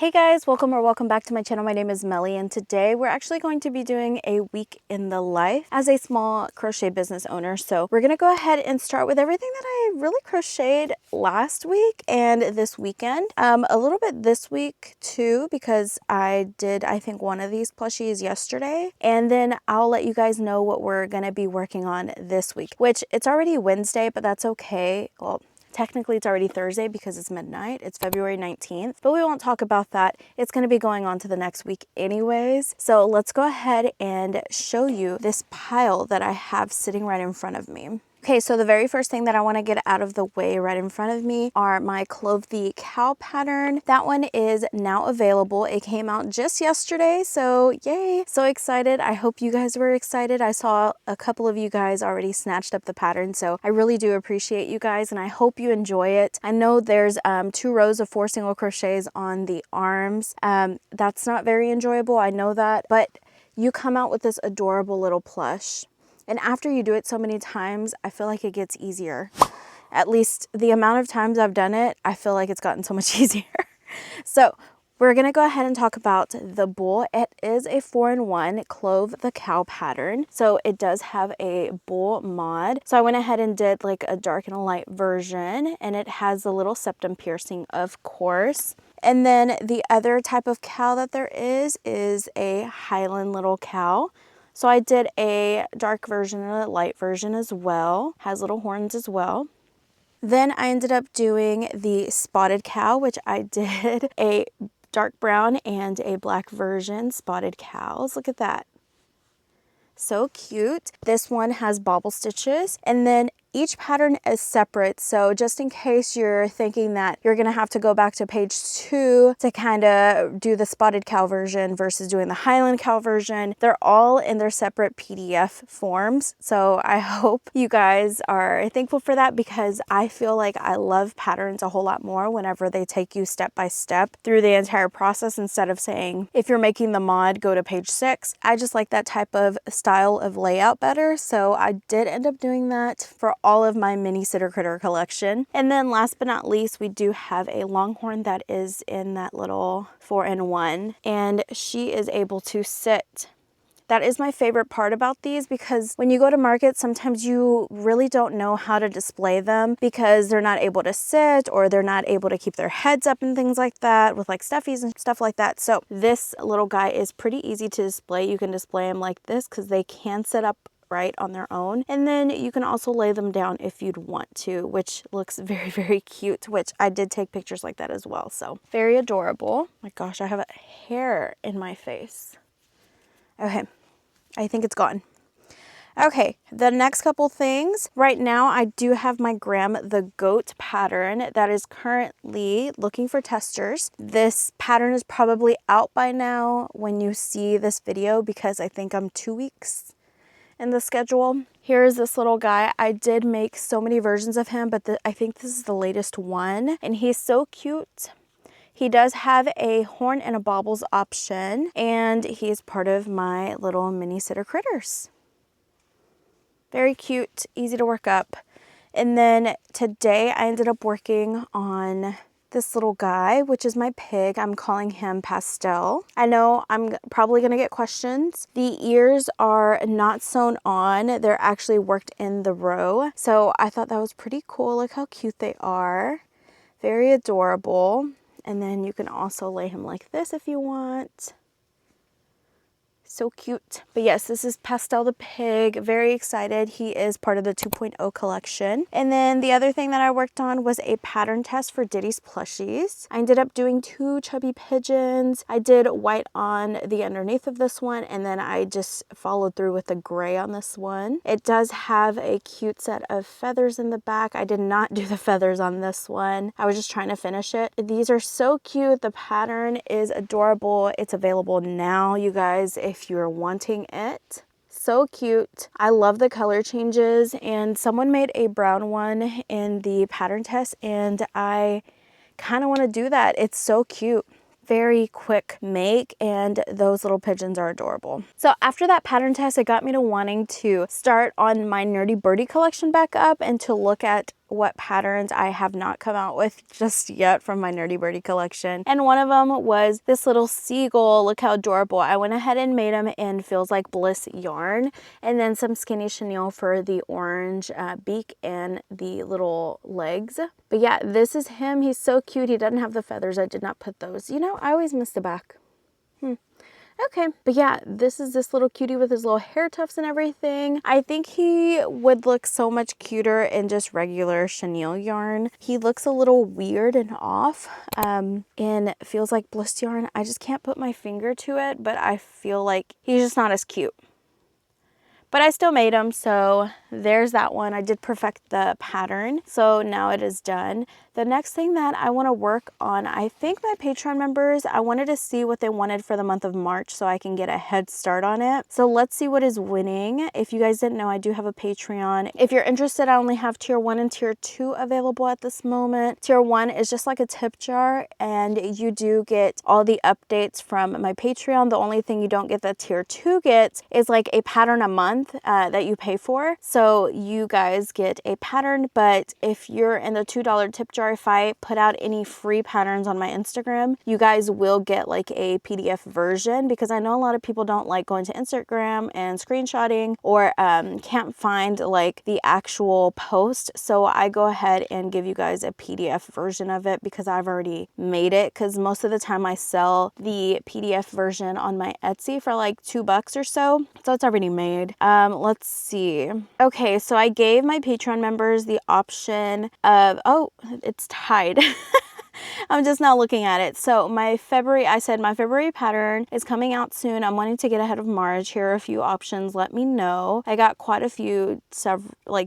Hey guys, welcome back to my channel. My name is Melly, and today we're actually going to be doing a week in the life as a small crochet business owner. So we're gonna go ahead and start with everything that I really crocheted last week and this weekend. A little bit this week too, because I did, I think, one of these plushies yesterday, and then I'll let you guys know what we're gonna be working on this week, which it's already Wednesday, but that's okay. Well, technically, it's already Thursday because it's midnight. It's February 19th, but we won't talk about that. It's going to be going on to the next week anyways. So let's go ahead and show you this pile that I have sitting right in front of me. Okay, so the very first thing that I want to get out of the way right in front of me are my Clove the Cow pattern. That one is now available. It came out just yesterday, so yay! So excited. I hope you guys were excited. I saw a couple of you guys already snatched up the pattern, so I really do appreciate you guys, and I hope you enjoy it. I know there's 2 rows of 4 single crochets on the arms. That's not very enjoyable, I know that, but you come out with this adorable little plush. And after you do it so many times, I feel like it gets easier. At least the amount of times I've done it, I feel like it's gotten so much easier. So we're gonna go ahead and talk about the bull. It is a 4-in-1 Clove the Cow pattern. So it does have a bull mod. So I went ahead and did like a dark and a light version, and it has a little septum piercing, of course. And then the other type of cow that there is a Highland little cow. So I did a dark version and a light version as well. Has little horns as well. Then I ended up doing the spotted cow, which I did a dark brown and a black version. Spotted cows. Look at that. So cute. This one has bobble stitches, and then each pattern is separate. So just in case you're thinking that you're gonna have to go back to page 2 to kind of do the spotted cow version versus doing the Highland cow version, they're all in their separate PDF forms. So I hope you guys are thankful for that, because I feel like I love patterns a whole lot more whenever they take you step by step through the entire process, instead of saying, if you're making the mod, go to page 6. I just like that type of style of layout better. So I did end up doing that for all of my mini Sitter Critter collection. And then last but not least, we do have a Longhorn that is in that little 4-in-1, and she is able to sit. That is my favorite part about these, because when you go to market, sometimes you really don't know how to display them because they're not able to sit, or they're not able to keep their heads up and things like that with like stuffies and stuff like that. So this little guy is pretty easy to display. You can display them like this because they can sit up right on their own, and then you can also lay them down if you'd want to, which looks very, very cute, which I did take pictures like that as well. So very adorable. My gosh, I have a hair in my face. Okay, I think it's gone. Okay, the next couple things. Right now, I do have my Graham the Goat pattern that is currently looking for testers. This pattern is probably out by now when you see this video, because I think I'm 2 weeks in the schedule. Here's this little guy. I did make so many versions of him, but I think this is the latest one, and he's so cute. He does have a horn and a baubles option, and he's part of my little mini Sitter Critters. Very cute, easy to work up. And then today I ended up working on this little guy, which is my pig. I'm calling him Pastel. I know I'm probably gonna get questions. The ears are not sewn on. They're actually worked in the row. So I thought that was pretty cool. Look how cute they are. Very adorable. And then you can also lay him like this if you want. So cute. But yes, this is Pastel the pig. Very excited. He is part of the 2.0 collection. And then the other thing that I worked on was a pattern test for Didi's plushies. I ended up doing 2 chubby pigeons. I did white on the underneath of this one, and then I just followed through with the gray on this one. It does have a cute set of feathers in the back. I did not do the feathers on this one. I was just trying to finish it. These are so cute. The pattern is adorable. It's available now, you guys, if you're wanting it. So cute. I love the color changes, and someone made a brown one in the pattern test, and I kind of want to do that. It's so cute. Very quick make, and those little pigeons are adorable. So after that pattern test, it got me to wanting to start on my Nerdy Birdie collection back up and to look at what patterns I have not come out with just yet from my Nerdy Birdie collection. And one of them was this little seagull. Look how adorable. I went ahead and made him in Feels Like Bliss yarn, and then some skinny chenille for the orange beak and the little legs. But yeah, this is him. He's so cute. He doesn't have the feathers. I did not put those. You know, I always miss the back. Okay, but yeah, this is this little cutie with his little hair tufts and everything. I think he would look so much cuter in just regular chenille yarn. He looks a little weird and off in Feels Like Bliss yarn. I just can't put my finger to it, but I feel like he's just not as cute. But I still made them, so there's that one. I did perfect the pattern, so now it is done. The next thing that I want to work on, I think my Patreon members, I wanted to see what they wanted for the month of March so I can get a head start on it. So let's see what is winning. If you guys didn't know, I do have a Patreon. If you're interested, I only have tier 1 and tier 2 available at this moment. Tier 1 is just like a tip jar, and you do get all the updates from my Patreon. The only thing you don't get that tier 2 gets is like a pattern a month that you pay for. So you guys get a pattern, but if you're in the $2 tip jar, if I put out any free patterns on my Instagram, you guys will get like a PDF version, because I know a lot of people don't like going to Instagram and screenshotting, or can't find like the actual post. So I go ahead and give you guys a PDF version of it because I've already made it, because most of the time I sell the PDF version on my Etsy for like $2 or so. So it's already made. Let's see. Okay, so I gave my Patreon members the option of, oh, it's tied. I'm just not looking at it. So I said my February pattern is coming out soon. I'm wanting to get ahead of March. Here are a few options. Let me know. I got quite a few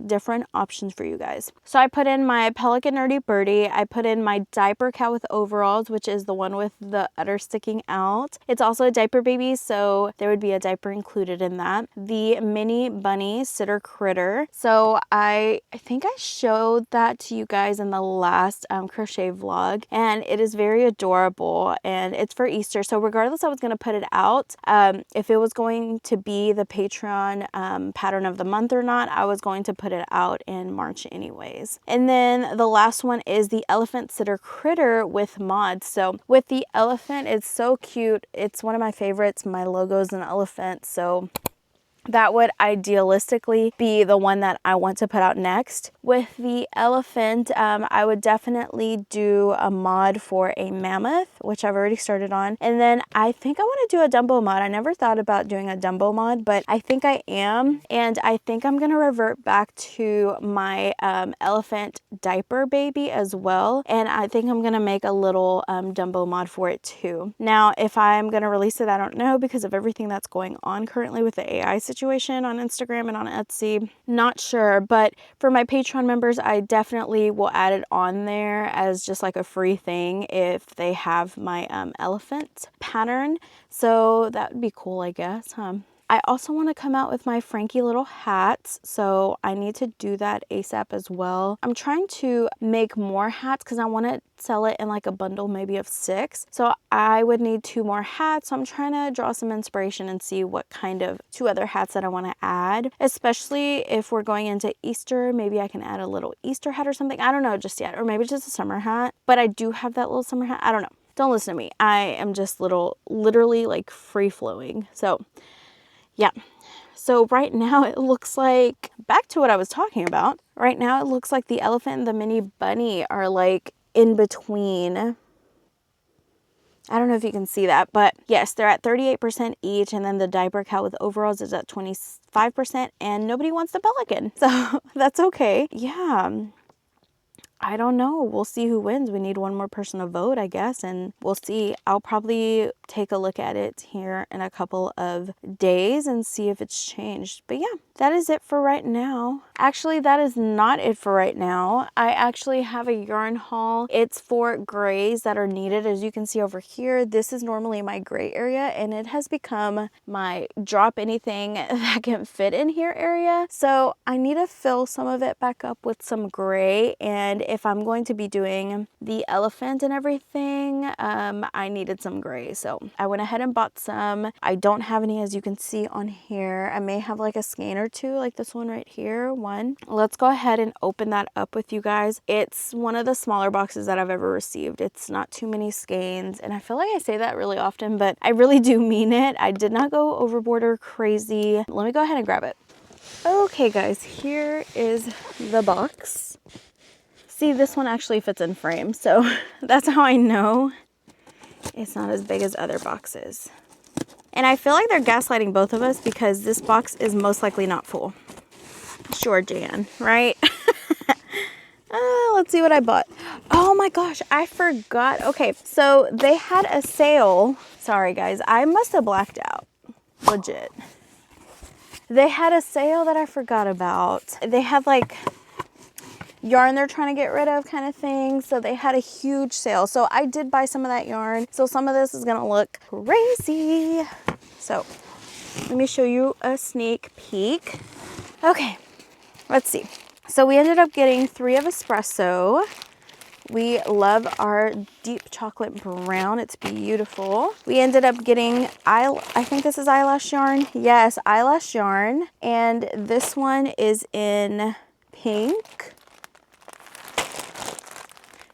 different options for you guys. So I put in my Pelican Nerdy Birdie. I put in my diaper cow with overalls, which is the one with the udder sticking out. It's also a diaper baby, so there would be a diaper included in that. The mini bunny sitter critter. So I think I showed that to you guys in the last crochet vlog, and it is very adorable, and it's for Easter. So regardless, I was going to put it out. If it was going to be the Patreon pattern of the month or not, I was going to put it out in March anyways. And then the last one is the elephant sitter critter with mods. So with the elephant, it's so cute. It's one of my favorites. My logo is an elephant, so that would idealistically be the one that I want to put out next. With the elephant, I would definitely do a mod for a mammoth, which I've already started on. And then I think I want to do a Dumbo mod. I never thought about doing a Dumbo mod, but I think I am. And I think I'm going to revert back to my elephant diaper baby as well. And I think I'm going to make a little Dumbo mod for it too. Now, if I'm going to release it, I don't know, because of everything that's going on currently with the AI situation on Instagram and on Etsy. Not sure, but for my Patreon members, I definitely will add it on there as just like a free thing if they have my elephant pattern. So that would be cool, I guess, huh? I also want to come out with my Frankie little hats, so I need to do that ASAP as well. I'm trying to make more hats because I want to sell it in like a bundle maybe of 6. So I would need 2 more hats. So I'm trying to draw some inspiration and see what kind of 2 other hats that I want to add, especially if we're going into Easter. Maybe I can add a little Easter hat or something. I don't know just yet, or maybe just a summer hat. But I do have that little summer hat. I don't know. Don't listen to me. I am just literally like free flowing. So yeah, so right now it looks like, back to what I was talking about, right now it looks like the elephant and the mini bunny are like in between. I don't know if you can see that, but yes, they're at 38% each, and then the diaper cow with overalls is at 25%, and nobody wants the pelican, so that's okay. Yeah. I don't know. We'll see who wins. We need one more person to vote, I guess, and we'll see. I'll probably take a look at it here in a couple of days and see if it's changed. But yeah, that is it for right now. Actually, that is not it for right now. I actually have a yarn haul. It's for grays that are needed. As you can see over here, this is normally my gray area, and it has become my drop anything that can fit in here area. So I need to fill some of it back up with some gray, and if I'm going to be doing the elephant and everything, I needed some gray. So I went ahead and bought some. I don't have any, as you can see on here. I may have like a skein or smaller too, like this one right here, one. Let's go ahead and open that up with you guys. It's one of the smaller boxes that I've ever received. It's not too many skeins, and I feel like I say that really often, but I really do mean it. I did not go overboard or crazy. Let me go ahead and grab it. Okay guys, here is the box. See, this one actually fits in frame, so that's how I know it's not as big as other boxes. And I feel like they're gaslighting both of us because this box is most likely not full. Sure, Jan, right? Let's see what I bought. Oh my gosh, I forgot. Okay, so they had a sale. Sorry guys, I must have blacked out. Legit. They had a sale that I forgot about. They had like yarn they're trying to get rid of kind of thing. So they had a huge sale. So I did buy some of that yarn. So some of this is gonna look crazy. So let me show you a sneak peek. Okay, let's see. So we ended up getting 3 of espresso. We love our deep chocolate brown. It's beautiful. We ended up getting, I think this is eyelash yarn. Yes, eyelash yarn. And this one is in pink.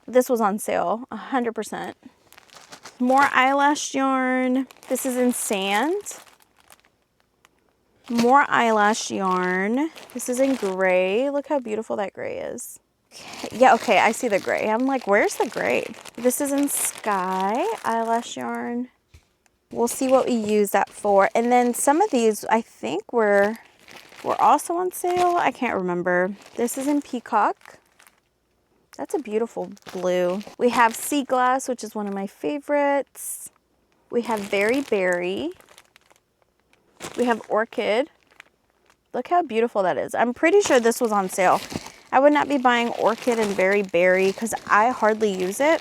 This was on sale, 100%. More eyelash yarn. This is in sand. More eyelash yarn. This is in gray. Look how beautiful that gray is. Okay. Yeah, okay, I see the gray. I'm like, where's the gray? This is in sky, eyelash yarn. We'll see what we use that for. And then some of these, I think were also on sale. I can't remember. This is in peacock. That's a beautiful blue. We have sea glass, which is one of my favorites. We have berry berry. We have orchid. Look how beautiful that is. I'm pretty sure this was on sale. I would not be buying orchid and berry berry because I hardly use it.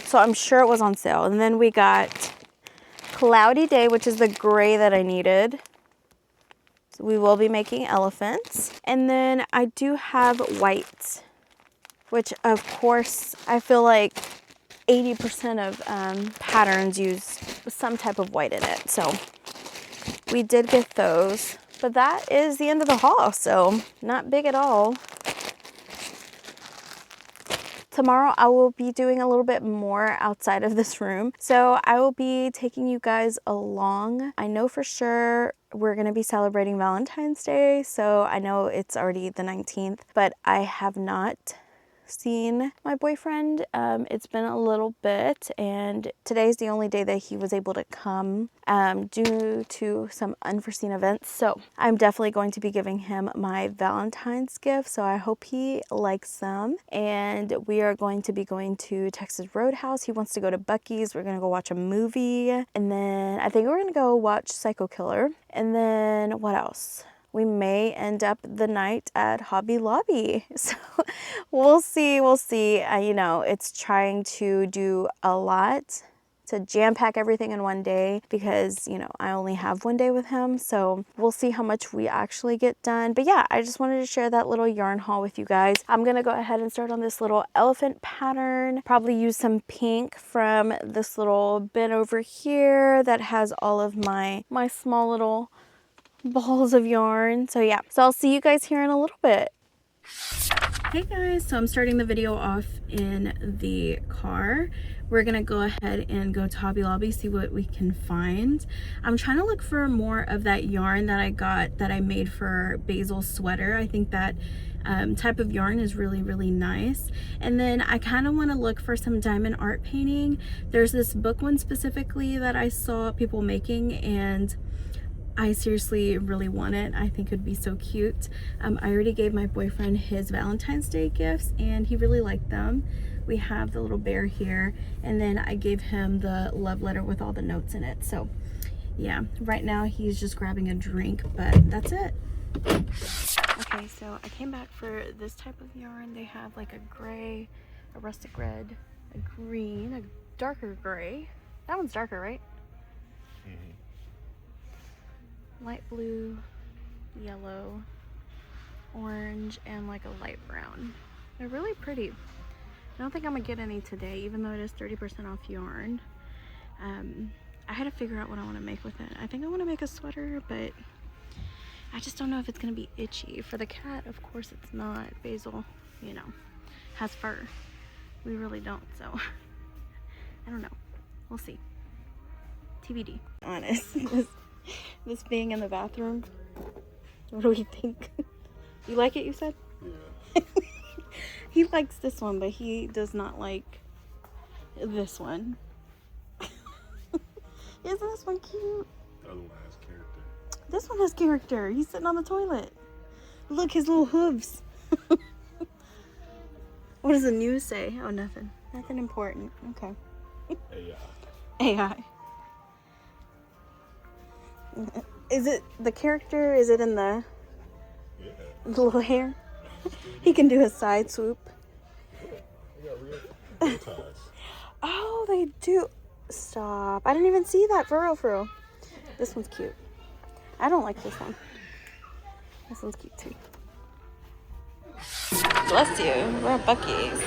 So I'm sure it was on sale. And then we got cloudy day, which is the gray that I needed. So we will be making elephants. And then I do have white, which of course I feel like 80% of patterns use some type of white in it. So we did get those, but that is the end of the haul. So not big at all. Tomorrow I will be doing a little bit more outside of this room. So I will be taking you guys along. I know for sure we're going to be celebrating Valentine's Day. So I know it's already the 19th, but I have not seen my boyfriend. It's been a little bit, and today's the only day that he was able to come due to some unforeseen events. So I'm definitely going to be giving him my Valentine's gift. So I hope he likes them. And we are going to be going to Texas Roadhouse. He wants to go to Buc-ee's. We're going to go watch a movie. And then I think we're going to go watch Psycho Killer. And then what else? We may end up the night at Hobby Lobby. So we'll see, we'll see. You know, it's trying to do a lot to jam pack everything in one day because, you know, I only have one day with him. So we'll see how much we actually get done. But yeah, I just wanted to share that little yarn haul with you guys. I'm going to go ahead and start on this little elephant pattern. Probably use some pink from this little bin over here that has all of my small little balls of yarn. So yeah, so I'll see you guys here in a little bit. Hey guys, so I'm starting the video off in the car. We're gonna go ahead and go to Hobby Lobby, see what we can find. I'm trying to look for more of that yarn that I got that I made for Basil's sweater. I think that type of yarn is really, really nice. And then I kind of want to look for some diamond art painting. There's this book one specifically that I saw people making, and I seriously really want it. I think it would be so cute. I already gave my boyfriend his Valentine's Day gifts and he really liked them. We have the little bear here, and then I gave him the love letter with all the notes in it. So yeah, right now he's just grabbing a drink, but that's it. Okay, so I came back for this type of yarn. They have like a gray, a rustic red, a green, a darker gray. That one's darker, right? Mm-hmm. Light blue, yellow, orange, and like a light brown. They're really pretty. I don't think I'm gonna get any today, even though it is 30% off yarn. I had to figure out what I want to make with it. I think I want to make a sweater, but I just don't know if it's gonna be itchy. For the cat, of course it's not. Basil, you know, has fur. We really don't, so I don't know. We'll see. TBD. Honest, this being in the bathroom, what do we think? You like it, you said? Yeah. He likes this one, but he does not like this one. Isn't this one cute? The other one has character. This one has character. He's sitting on the toilet. Look, his little hooves. What does the news say? Oh, nothing. Nothing important. Okay. AI. Is it the character? Is it in the little hair? He can do a side swoop. Oh, they do. Stop. I didn't even see that. For real, for real. This one's cute. I don't like this one. This one's cute too. Bless you. We're at Buc-ee's.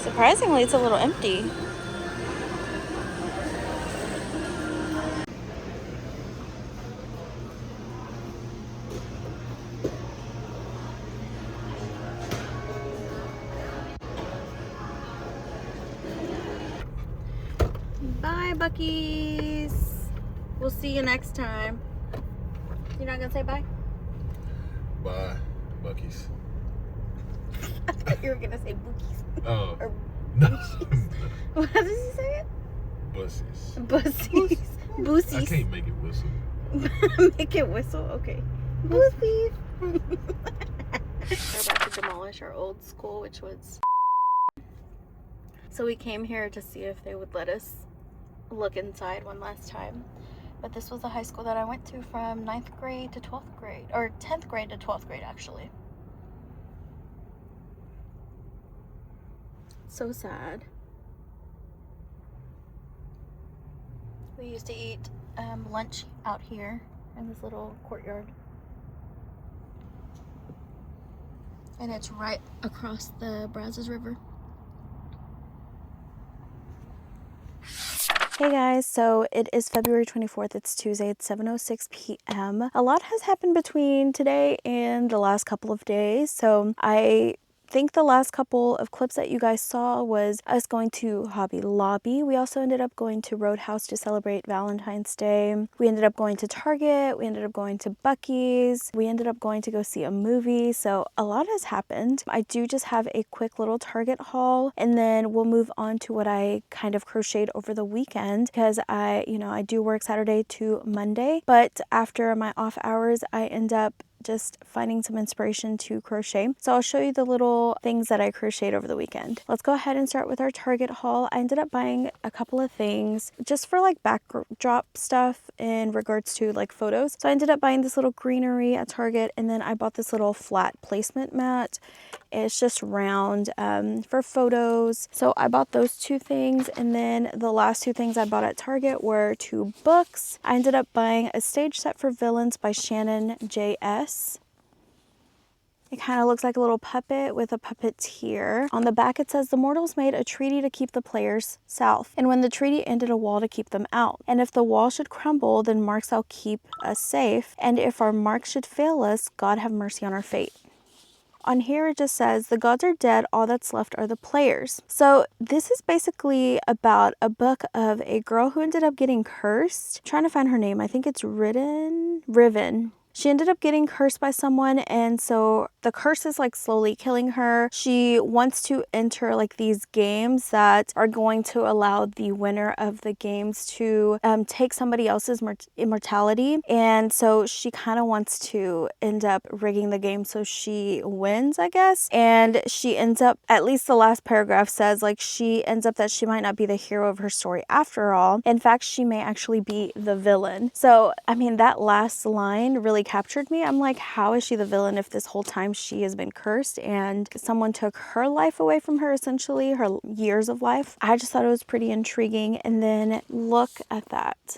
Surprisingly, it's a little empty. Bye, Buc-ee's. We'll see you next time. You're not gonna say bye? Bye, Buc-ee's. I thought you were gonna say bookies. Oh. Or No. What does he say it? Bussies. Bussies. Boosies. I can't make it whistle. Make it whistle? Okay. Boosies. We're about to demolish our old school, which was... So we came here to see if they would let us look inside one last time. But this was the high school that I went to from 9th grade to 12th grade. Or 10th grade to 12th grade, actually. So sad. We used to eat lunch out here in this little courtyard. And it's right across the Brazos River. Hey guys, so it is February 24th. It's Tuesday. It's 7:06 p.m. A lot has happened between today and the last couple of days. So I think the last couple of clips that you guys saw was us going to Hobby Lobby. We also ended up going to Roadhouse to celebrate Valentine's Day. We ended up going to Target. We ended up going to Buc-ee's. We ended up going to go see a movie. So a lot has happened. I do just have a quick little Target haul, and then we'll move on to what I kind of crocheted over the weekend, because I do work Saturday to Monday, but after my off hours, I end up just finding some inspiration to crochet. So I'll show you the little things that I crocheted over the weekend. Let's go ahead and start with our Target haul. I ended up buying a couple of things just for like backdrop stuff in regards to like photos. So I ended up buying this little greenery at Target, and then I bought this little flat placement mat. It's just round for photos. So I bought those two things, and then the last two things I bought at Target were 2 books. I ended up buying a stage set for Villains by Shannon J.S. It kind of looks like a little puppet with a puppeteer. On the back it says, the mortals made a treaty to keep the players south, and when the treaty ended, a wall to keep them out. And if the wall should crumble, then marks shall keep us safe, and if our marks should fail us, God have mercy on our fate. On here it just says, the gods are dead, all that's left are the players. So this is basically about a book of a girl who ended up getting cursed. I'm trying to find her name. I think it's Riven. She ended up getting cursed by someone, and so the curse is like slowly killing her. She wants to enter like these games that are going to allow the winner of the games to take somebody else's immortality, and so she kind of wants to end up rigging the game so she wins, I guess. And she ends up, at least the last paragraph says, like, she ends up that she might not be the hero of her story after all. In fact, she may actually be the villain. So I mean, that last line really captured me. I'm like, how is she the villain if this whole time she has been cursed and someone took her life away from her, essentially her years of life? I just thought it was pretty intriguing. And then look at that.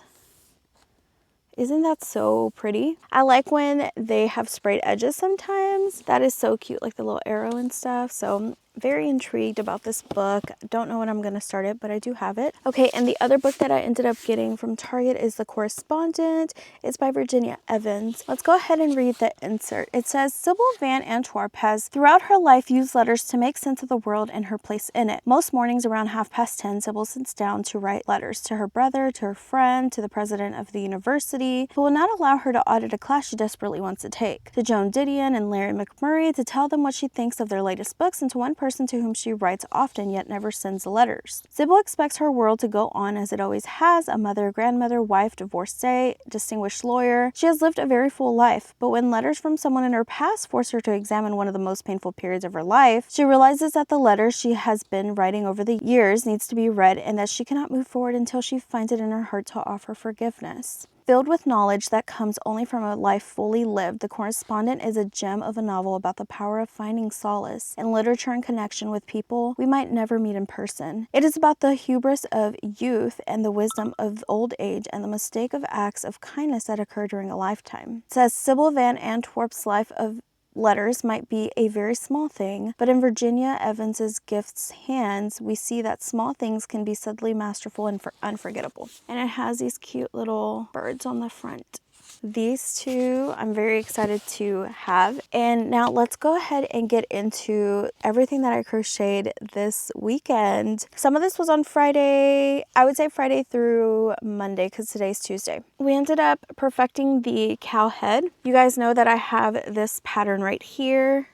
Isn't that so pretty? I like when they have sprayed edges sometimes. That is so cute, like the little arrow and stuff. So very intrigued about this book. Don't know when I'm going to start it, but I do have it. Okay, and the other book that I ended up getting from Target is The Correspondent. It's by Virginia Evans. Let's go ahead and read the insert. It says, Sybil Van Antwerp has throughout her life used letters to make sense of the world and her place in it. Most mornings around 10:30, Sybil sits down to write letters to her brother, to her friend, to the president of the university, who will not allow her to audit a class she desperately wants to take, to Joan Didion and Larry McMurray to tell them what she thinks of their latest books, and to one person to whom she writes often yet never sends letters. Sybil expects her world to go on as it always has, a mother, grandmother, wife, divorcee, distinguished lawyer. She has lived a very full life, but when letters from someone in her past force her to examine one of the most painful periods of her life, she realizes that the letter she has been writing over the years needs to be read and that she cannot move forward until she finds it in her heart to offer forgiveness. Filled with knowledge that comes only from a life fully lived, The Correspondent is a gem of a novel about the power of finding solace in literature and connection with people we might never meet in person. It is about the hubris of youth and the wisdom of old age and the mistake of acts of kindness that occur during a lifetime. It says Sybil Van Antwerp's life of letters might be a very small thing, but in Virginia Evans's Gift's hands, we see that small things can be subtly masterful and unforgettable. And it has these cute little birds on the front. These two I'm very excited to have. And now let's go ahead and get into everything that I crocheted this weekend. Some of this was on Friday. I would say Friday through Monday because today's Tuesday. We ended up perfecting the cow head. You guys know that I have this pattern right here.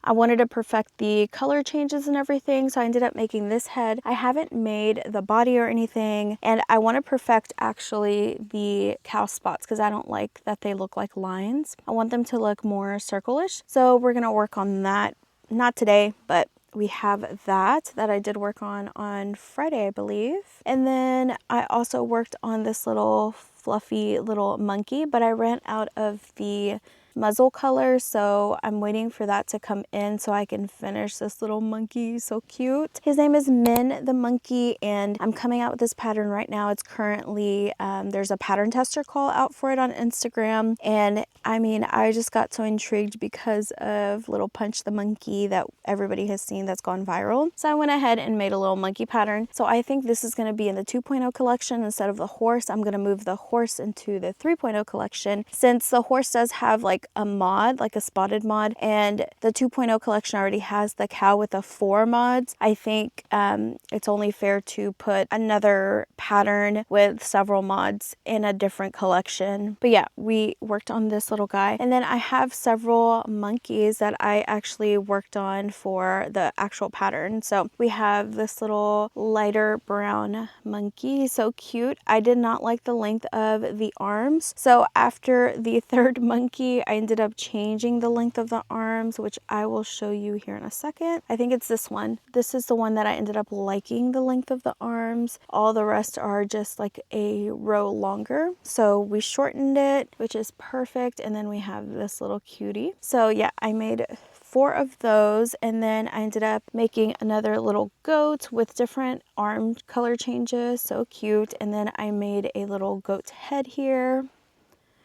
I wanted to perfect the color changes and everything, so I ended up making this head. I haven't made the body or anything, and I want to perfect actually the cow spots because I don't like that they look like lines. I want them to look more circle-ish, so we're going to work on that. Not today, but we have that I did work on Friday, I believe. And then I also worked on this little fluffy little monkey, but I ran out of the muzzle color, so I'm waiting for that to come in so I can finish this little monkey. So cute. His name is Min the monkey, and I'm coming out with this pattern right now. It's currently there's a pattern tester call out for it on Instagram, and I mean, I just got so intrigued because of little Punch the monkey that everybody has seen that's gone viral. So I went ahead and made a little monkey pattern. So I think this is going to be in the 2.0 collection instead of the horse. I'm going to move the horse into the 3.0 collection since the horse does have like a mod, like a spotted mod, and the 2.0 collection already has the cow with the 4 mods. I think it's only fair to put another pattern with several mods in a different collection. But yeah, we worked on this little guy, and then I have several monkeys that I actually worked on for the actual pattern. So we have this little lighter brown monkey, so cute. I did not like the length of the arms, so after the third monkey I ended up changing the length of the arms, which I will show you here in a second. I think it's this one. This is the one that I ended up liking the length of the arms. All the rest are just like a row longer, so we shortened it, which is perfect. And then we have this little cutie. So yeah, I made 4 of those, and then I ended up making another little goat with different arm color changes. So cute. And then I made a little goat head here.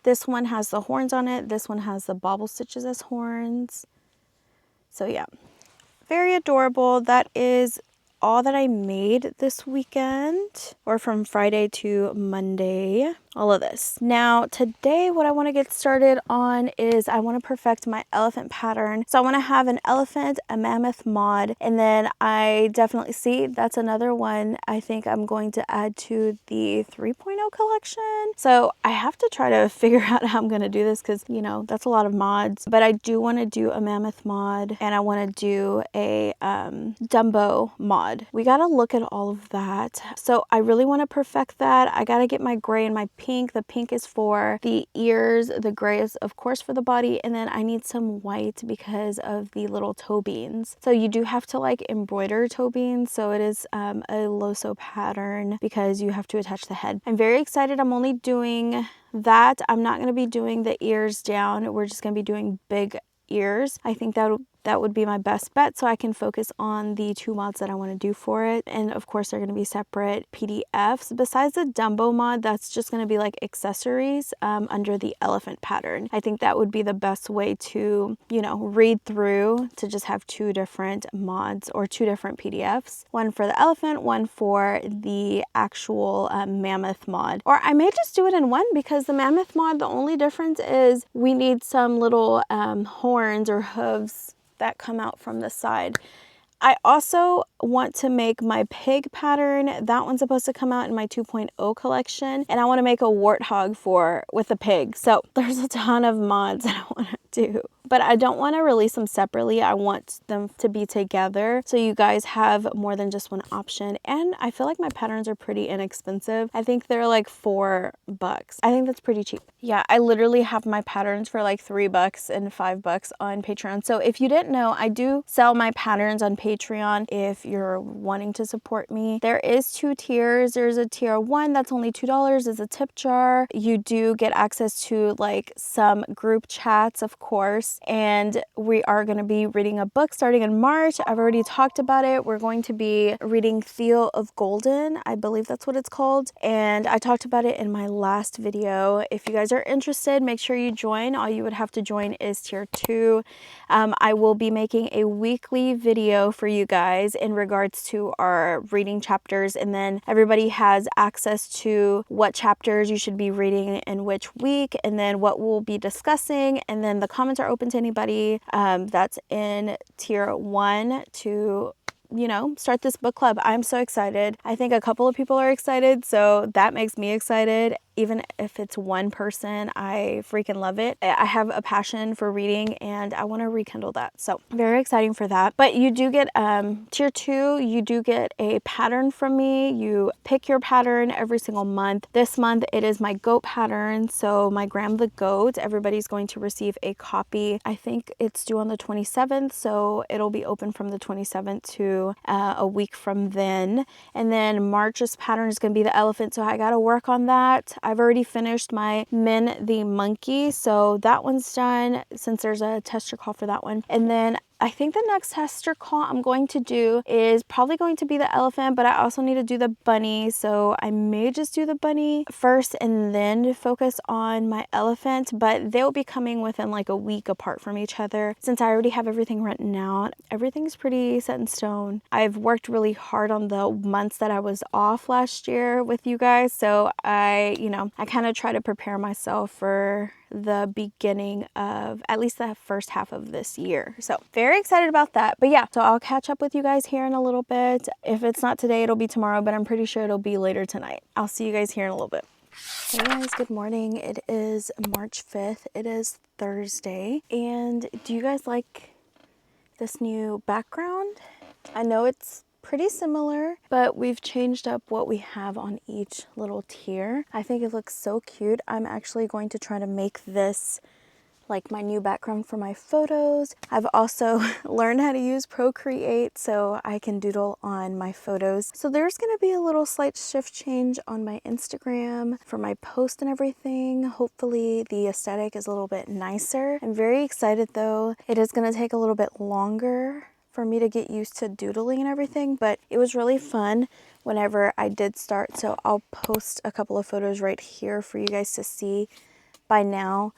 This one has the horns on it. This one has the bobble stitches as horns. So yeah, very adorable. That is all that I made this weekend, or from Friday to Monday. All of this. Now today what I want to get started on is I want to perfect my elephant pattern. So I want to have an elephant, a mammoth mod, and then I definitely see that's another one I think I'm going to add to the 3.0 collection. So I have to try to figure out how I'm going to do this because, you know, that's a lot of mods, but I do want to do a mammoth mod and I want to do a Dumbo mod. We got to look at all of that. So I really want to perfect that. I got to get my gray and my pink. The pink is for the ears, the gray is of course for the body, and then I need some white because of the little toe beans. So you do have to like embroider toe beans, so it is a loso pattern because you have to attach the head. I'm very excited. I'm only doing that. I'm not going to be doing the ears down. We're just going to be doing big ears. I think that would that would be my best bet, so I can focus on the 2 mods that I want to do for it. And of course, they're going to be separate PDFs. Besides the Dumbo mod, that's just going to be like accessories under the elephant pattern. I think that would be the best way to, you know, read through, to just have 2 different mods or 2 different PDFs. One for the elephant, one for the actual mammoth mod. Or I may just do it in one, because the mammoth mod, the only difference is we need some little horns or hooves that come out from the side. I also want to make my pig pattern. That one's supposed to come out in my 2.0 collection, and I want to make a warthog with a pig. So there's a ton of mods that I want to do, but I don't want to release them separately. I want them to be together so you guys have more than just one option. And I feel like my patterns are pretty inexpensive. I think they're like $4. I think that's pretty cheap. Yeah, I literally have my patterns for like $3 and $5 on Patreon. So if you didn't know, I do sell my patterns on Patreon if you're wanting to support me. There is 2 tiers. There's a tier 1 that's only $2. It's a tip jar. You do get access to like some group chats, of course, and we are going to be reading a book starting in March. I've already talked about it. We're going to be reading Theo of Golden. I believe that's what it's called, and I talked about it in my last video. If you guys are interested, make sure you join. All you would have to join is tier 2. I will be making a weekly video for you guys in regards to our reading chapters, and then everybody has access to what chapters you should be reading in which week, and then what we'll be discussing, and then the comments are open to anybody that's in tier 1 to, you know, start this book club. I'm so excited. I think a couple of people are excited, so that makes me excited. Even if it's one person, I freaking love it. I have a passion for reading and I want to rekindle that. So very exciting for that. But you do get tier 2, you do get a pattern from me. You pick your pattern every single month. This month it is my goat pattern. So my Graham the goat, everybody's going to receive a copy. I think it's due on the 27th. So it'll be open from the 27th to a week from then. And then March's pattern is going to be the elephant. So I got to work on that. I've already finished my Min the monkey, so that one's done since there's a tester call for that one. And then I think the next tester call I'm going to do is probably going to be the elephant, but I also need to do the bunny. So I may just do the bunny first and then focus on my elephant, but they'll be coming within like a week apart from each other. Since I already have everything written out, everything's pretty set in stone. I've worked really hard on the months that I was off last year with you guys. So I kind of try to prepare myself for the beginning of at least the first half of this year. So very excited about that. But yeah, so I'll catch up with you guys here in a little bit. If it's not today, it'll be tomorrow, but I'm pretty sure it'll be later tonight. I'll see you guys here in a little bit. Hey guys, good morning. It is March 5th. It is Thursday. And do you guys like this new background? I know it's pretty similar, but we've changed up what we have on each little tier. I think it looks so cute. I'm actually going to try to make this like my new background for my photos. I've also learned how to use Procreate so I can doodle on my photos. So there's gonna be a little slight shift change on my Instagram for my post and everything. Hopefully the aesthetic is a little bit nicer. I'm very excited though. It is gonna take a little bit longer for me to get used to doodling and everything, but it was really fun whenever I did start. So I'll post a couple of photos right here for you guys to see. By now,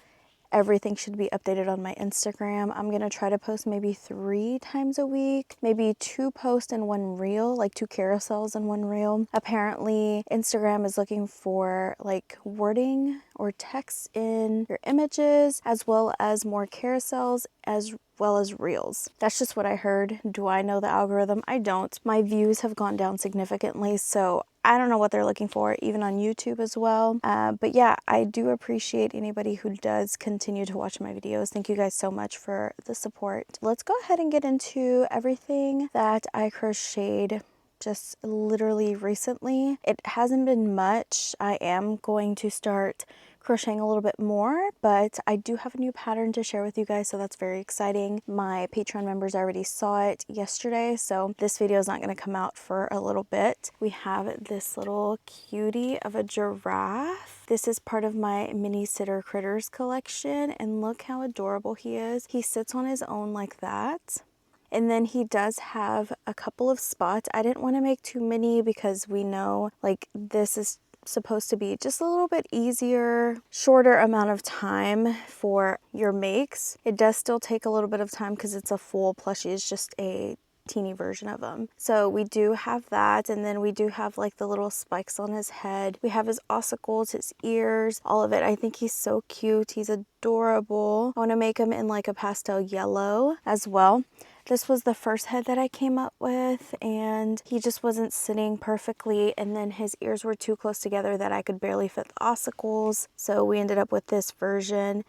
everything should be updated on my Instagram. I'm gonna try to post maybe 3 times a week, maybe 2 posts and 1 reel, like 2 carousels and 1 reel. Apparently, Instagram is looking for like wording or text in your images, as well as more carousels, as well as reels. That's just what I heard. Do I know the algorithm? I don't. My views have gone down significantly, so I don't know what they're looking for, even on YouTube as well. But yeah, I do appreciate anybody who does continue to watch my videos. Thank you guys so much for the support. Let's go ahead and get into everything that I crocheted just literally recently. It hasn't been much. I am going to start crocheting a little bit more, but I do have a new pattern to share with you guys, so that's very exciting. My Patreon members already saw it yesterday, so this video is not going to come out for a little bit. We have this little cutie of a giraffe. This is part of my Mini Sitter Critters collection, and look how adorable he is. He sits on his own like that. And then he does have a couple of spots. I didn't want to make too many because we know like this is supposed to be just a little bit easier, shorter amount of time for your makes. It does still take a little bit of time because it's a full plushie. It's just a teeny version of them. So we do have that, and then we do have like the little spikes on his head. We have his ossicles, his ears, all of it. I think he's so cute. He's adorable. I want to make him in like a pastel yellow as well. This was the first head that I came up with, and he just wasn't sitting perfectly, and then his ears were too close together that I could barely fit the ossicles. So we ended up with this version,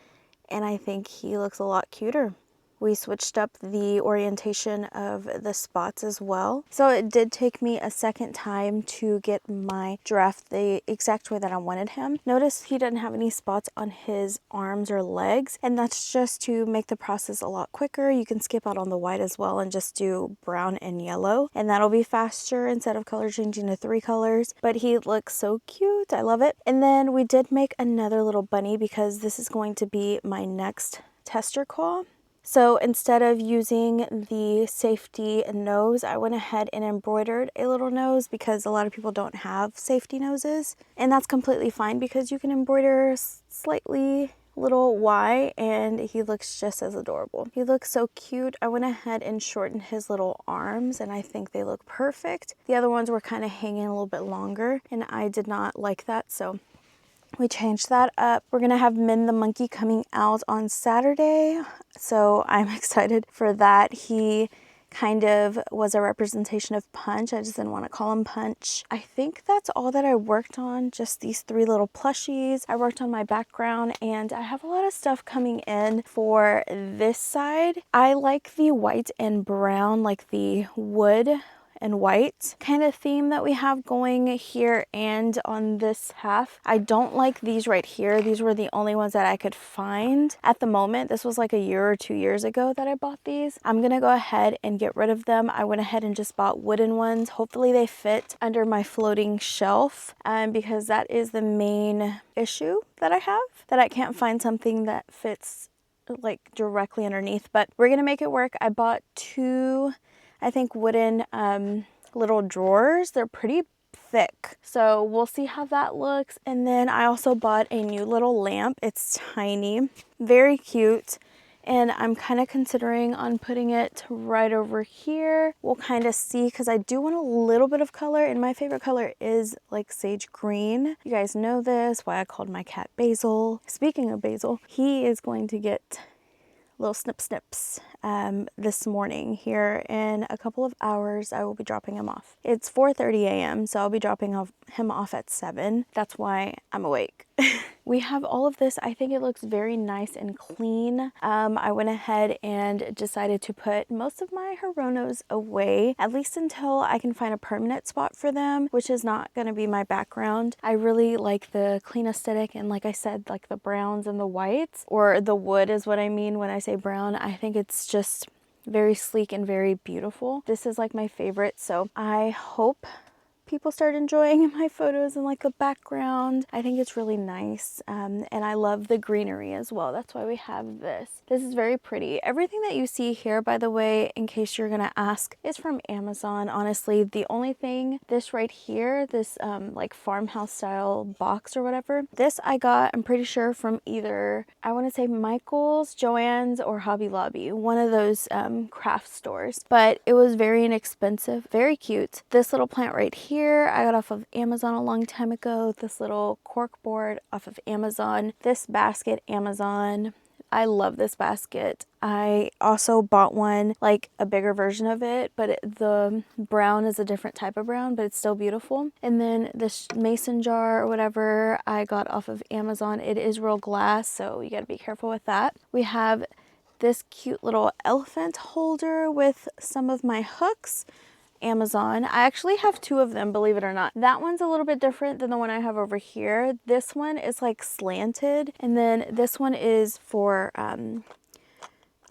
and I think he looks a lot cuter. We switched up the orientation of the spots as well. So it did take me a second time to get my giraffe the exact way that I wanted him. Notice he doesn't have any spots on his arms or legs, and that's just to make the process a lot quicker. You can skip out on the white as well and just do brown and yellow, and that'll be faster instead of color changing to 3 colors. But he looks so cute. I love it. And then we did make another little bunny because this is going to be my next tester claw. So instead of using the safety nose, I went ahead and embroidered a little nose because a lot of people don't have safety noses. And that's completely fine because you can embroider slightly little Y and he looks just as adorable. He looks so cute. I went ahead and shortened his little arms and I think they look perfect. The other ones were kind of hanging a little bit longer and I did not like that, so we changed that up. We're gonna have Min the monkey coming out on Saturday, so I'm excited for that. He kind of was a representation of Punch. I just didn't want to call him Punch. I think that's all that I worked on, just these 3 little plushies. I worked on my background and I have a lot of stuff coming in for this side. I like the white and brown, like the wood and white kind of theme that we have going here and on this half. I don't like these right here. These were the only ones that I could find at the moment. This was like a year or 2 years ago that I bought these. I'm gonna go ahead and get rid of them. I went ahead and just bought wooden ones. Hopefully they fit under my floating shelf because that is the main issue that I have, that I can't find something that fits like directly underneath, but we're gonna make it work. I bought 2, I think, wooden little drawers. They're pretty thick, so we'll see how that looks. And then I also bought a new little lamp. It's tiny, very cute, and I'm kind of considering on putting it right over here. We'll kind of see because I do want a little bit of color, and my favorite color is like sage green. You guys know this, why I called my cat Basil. Speaking of Basil, he is going to get little snips this morning. Here in a couple of hours I will be dropping him off. It's 4:30 a.m. so I'll be dropping him off at 7. That's why I'm awake. We have all of this. I think it looks very nice and clean. I went ahead and decided to put most of my Hironos away, at least until I can find a permanent spot for them, which is not going to be my background. I really like the clean aesthetic, and like I said, like the browns and the whites, or the wood is what I mean when I say brown. I think it's just very sleek and very beautiful. This is like my favorite, so I hope people start enjoying my photos and like the background. I think it's really nice, and I love the greenery as well. That's why we have this. This is very pretty. Everything that you see here, by the way, in case you're gonna ask, is from Amazon. Honestly, the only thing, this right here, this like farmhouse style box or whatever, this I got, I'm pretty sure, from either, I want to say Michael's, Joann's, or Hobby Lobby, one of those craft stores. But it was very inexpensive, very cute. This little plant right here I got off of Amazon a long time ago. This little cork board off of Amazon. This basket, Amazon. I love this basket. I also bought one, like a bigger version of it, but the brown is a different type of brown, but it's still beautiful. And then this mason jar or whatever I got off of Amazon. It is real glass, so you gotta be careful with that. We have this cute little elephant holder with some of my hooks. Amazon. I actually have two of them, believe it or not. That one's a little bit different than the one I have over here. This one is like slanted, and then this one is for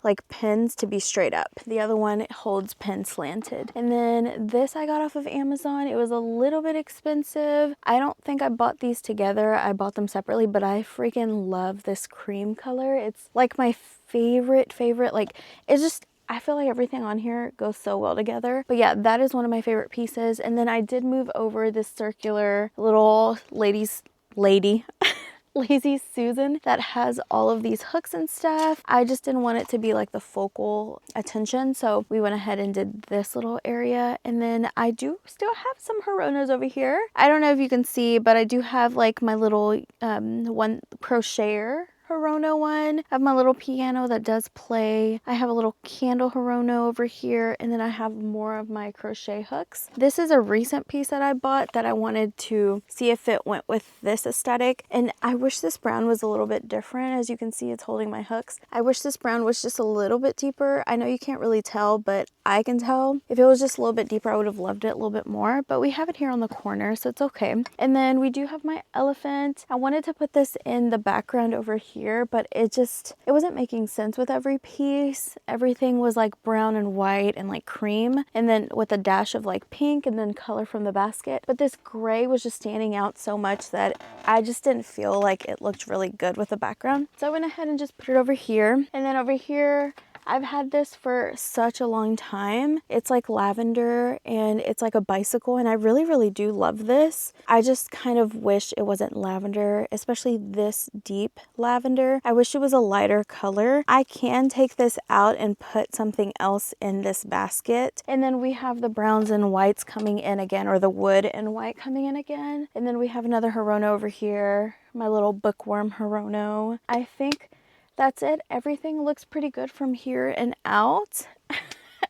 like pins to be straight up. The other one holds pins slanted. And then this I got off of Amazon. It was a little bit expensive. I don't think I bought these together. I bought them separately, but I freaking love this cream color. It's like my favorite. Like, it's just, I feel like everything on here goes so well together. But yeah, that is one of my favorite pieces. And then I did move over this circular little lady Lazy Susan that has all of these hooks and stuff. I just didn't want it to be like the focal attention, so we went ahead and did this little area. And then I do still have some Horonas over here. I don't know if you can see, but I do have like my little one crocheter Horono one. I have my little piano that does play. I have a little candle Horono over here, and then I have more of my crochet hooks. This is a recent piece that I bought that I wanted to see if it went with this aesthetic, and I wish this brown was a little bit different. As you can see, it's holding my hooks. I wish this brown was just a little bit deeper. I know you can't really tell, but I can tell. If it was just a little bit deeper, I would have loved it a little bit more, but we have it here on the corner, so it's okay. And then we do have my elephant. I wanted to put this in the background over here, but it wasn't making sense with every piece. Everything was like brown and white and like cream, and then with a dash of like pink and then color from the basket. But this gray was just standing out so much that I just didn't feel like it looked really good with the background. So I went ahead and just put it over here. And then over here, I've had this for such a long time. It's like lavender and it's like a bicycle, and I really, really do love this. I just kind of wish it wasn't lavender, especially this deep lavender. I wish it was a lighter color. I can take this out and put something else in this basket. And then we have the browns and whites coming in again, or the wood and white coming in again. And then we have another Horono over here, my little bookworm Horono. I think that's it. Everything looks pretty good from here and out.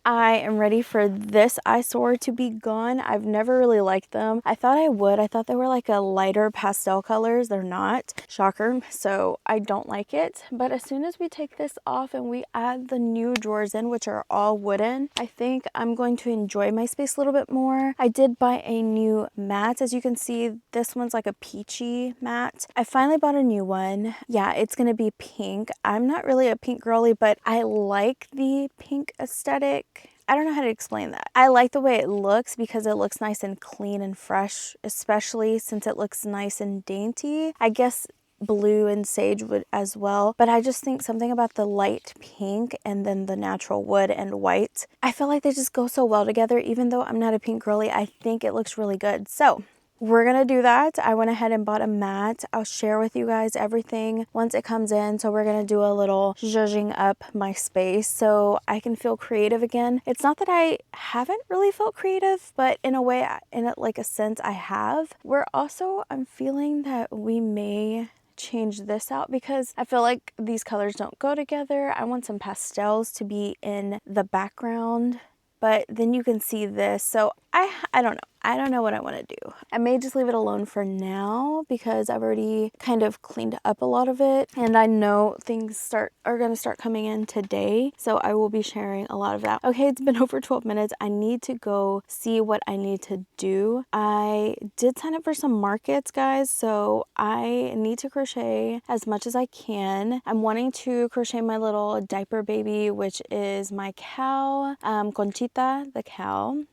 I am ready for this eyesore to be gone. I've never really liked them. I thought I would. I thought they were like a lighter pastel colors. They're not. Shocker. So I don't like it. But as soon as we take this off and we add the new drawers in, which are all wooden, I think I'm going to enjoy my space a little bit more. I did buy a new mat. As you can see, this one's like a peachy mat. I finally bought a new one. Yeah, it's going to be pink. I'm not really a pink girly, but I like the pink aesthetic. I don't know how to explain that. I like the way it looks because it looks nice and clean and fresh, especially since it looks nice and dainty. I guess blue and sage would as well, but I just think something about the light pink and then the natural wood and white, I feel like they just go so well together. Even though I'm not a pink girly, I think it looks really good. So we're gonna do that. I went ahead and bought a mat. I'll share with you guys everything once it comes in. So we're gonna do a little zhuzhing up my space so I can feel creative again. It's not that I haven't really felt creative, but in a way, like a sense, I have. I'm feeling that we may change this out because I feel like these colors don't go together. I want some pastels to be in the background, but then you can see this. So I don't know. I don't know what I want to do. I may just leave it alone for now because I've already kind of cleaned up a lot of it, and I know things are going to start coming in today, so I will be sharing a lot of that. Okay, it's been over 12 minutes. I need to go see what I need to do. I did sign up for some markets, guys, so I need to crochet as much as I can. I'm wanting to crochet my little diaper baby, which is my cow, Conchita the cow.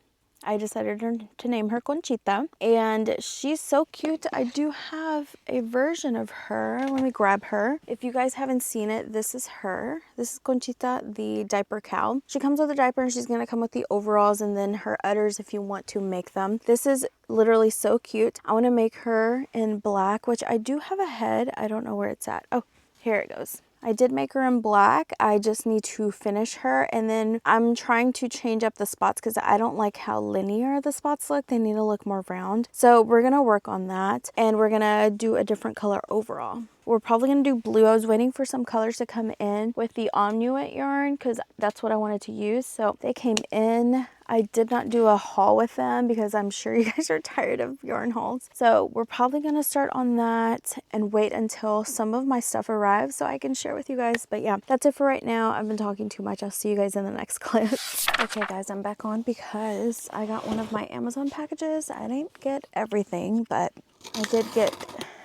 I decided to name her Conchita, and she's so cute. I do have a version of her. Let me grab her. If you guys haven't seen it, this is her. This is Conchita, the diaper cow. She comes with a diaper, and she's going to come with the overalls and then her udders if you want to make them. This is literally so cute. I want to make her in black, which I do have a head. I don't know where it's at. Oh, here it goes. I did make her in black. I just need to finish her, and then I'm trying to change up the spots because I don't like how linear the spots look. They need to look more round. So we're gonna work on that, and we're gonna do a different color overall. we're probably gonna do blue. I was waiting for some colors to come in with the Omnuit yarn because that's what I wanted to use. So they came in. I did not do a haul with them because I'm sure you guys are tired of yarn hauls. So we're probably gonna start on that and wait until some of my stuff arrives so I can share with you guys. But yeah, that's it for right now. I've been talking too much. I'll see you guys in the next clip. Okay guys, I'm back on because I got one of my Amazon packages. I didn't get everything, but I did get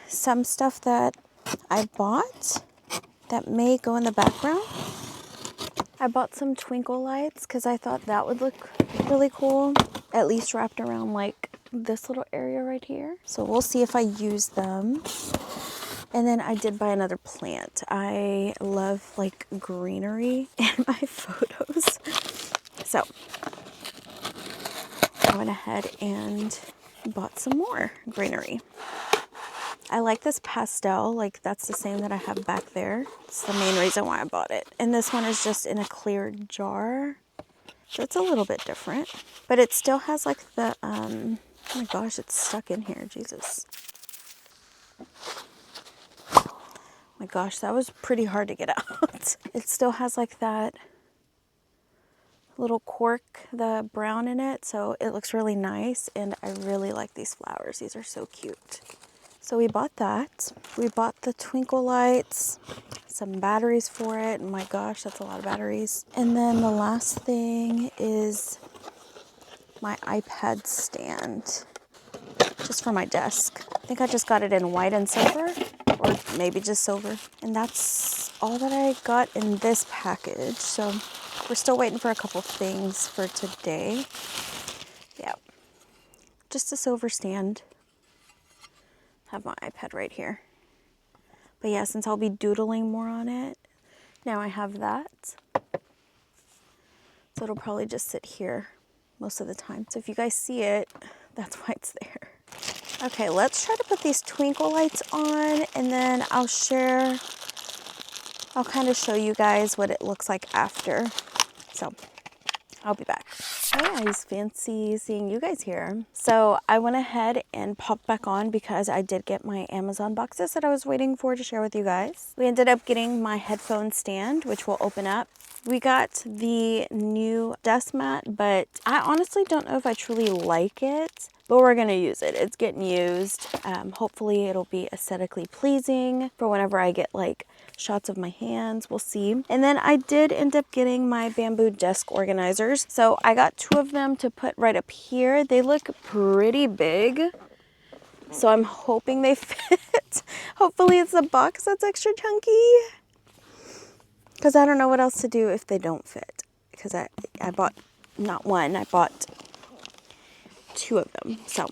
some stuff that I bought that may go in the background. I bought some twinkle lights because I thought that would look really cool, at least wrapped around like this little area right here. So we'll see if I use them. And then I did buy another plant. I love like greenery in my photos. So I went ahead and bought some more greenery. I like this pastel, like that's the same that I have back there. It's the main reason why I bought it. And this one is just in a clear jar. So it's a little bit different, but it still has like the, oh my gosh, it's stuck in here, Jesus. Oh my gosh, that was pretty hard to get out. It still has like that little cork, the brown in it, so it looks really nice, and I really like these flowers. These are so cute. So we bought that. We bought the twinkle lights, some batteries for it. Oh my gosh, that's a lot of batteries. And then the last thing is my iPad stand, just for my desk. I think I just got it in white and silver, or maybe just silver. And that's all that I got in this package. So we're still waiting for a couple things for today. Yeah, just a silver stand. Have my iPad right here. But yeah, since I'll be doodling more on it, now I have that. So it'll probably just sit here most of the time. So if you guys see it, that's why it's there. Okay, let's try to put these twinkle lights on, and then I'll kind of show you guys what it looks like after. So I'll be back. Hey guys, fancy seeing you guys here. So I went ahead and popped back on because I did get my Amazon boxes that I was waiting for to share with you guys. We ended up getting my headphone stand, which will open up. We got the new desk mat, but I honestly don't know if I truly like it, but we're gonna use it. It's getting used. Hopefully it'll be aesthetically pleasing for whenever I get like shots of my hands. We'll see. And then I did end up getting my bamboo desk organizers. So I got 2 of them to put right up here. They look pretty big, so I'm hoping they fit. Hopefully it's a box that's extra chunky, because I don't know what else to do if they don't fit. Because I bought not one, I bought 2 of them. So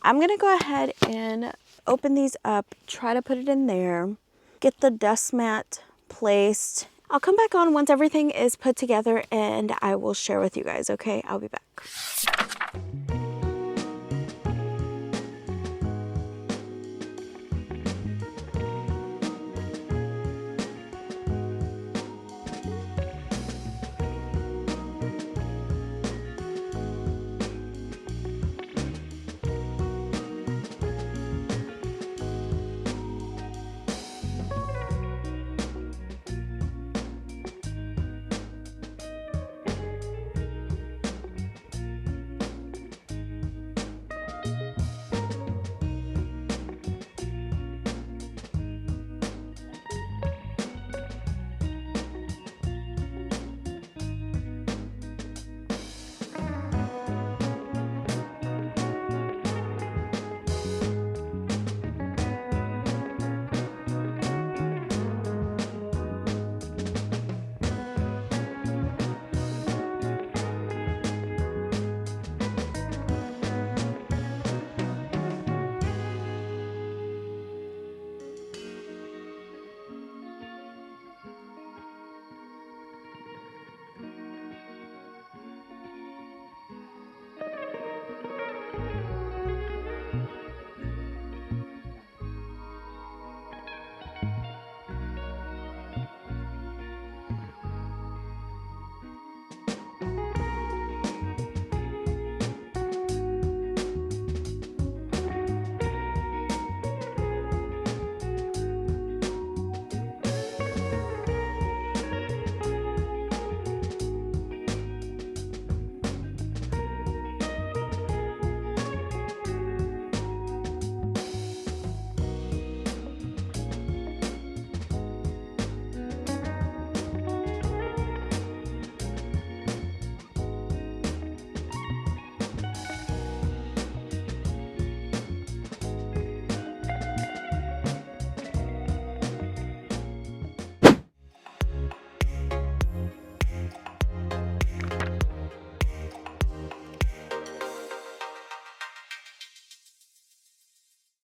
I'm gonna go ahead and open these up, try to put it in there, get the desk mat placed. I'll come back on once everything is put together and I will share with you guys, okay? I'll be back.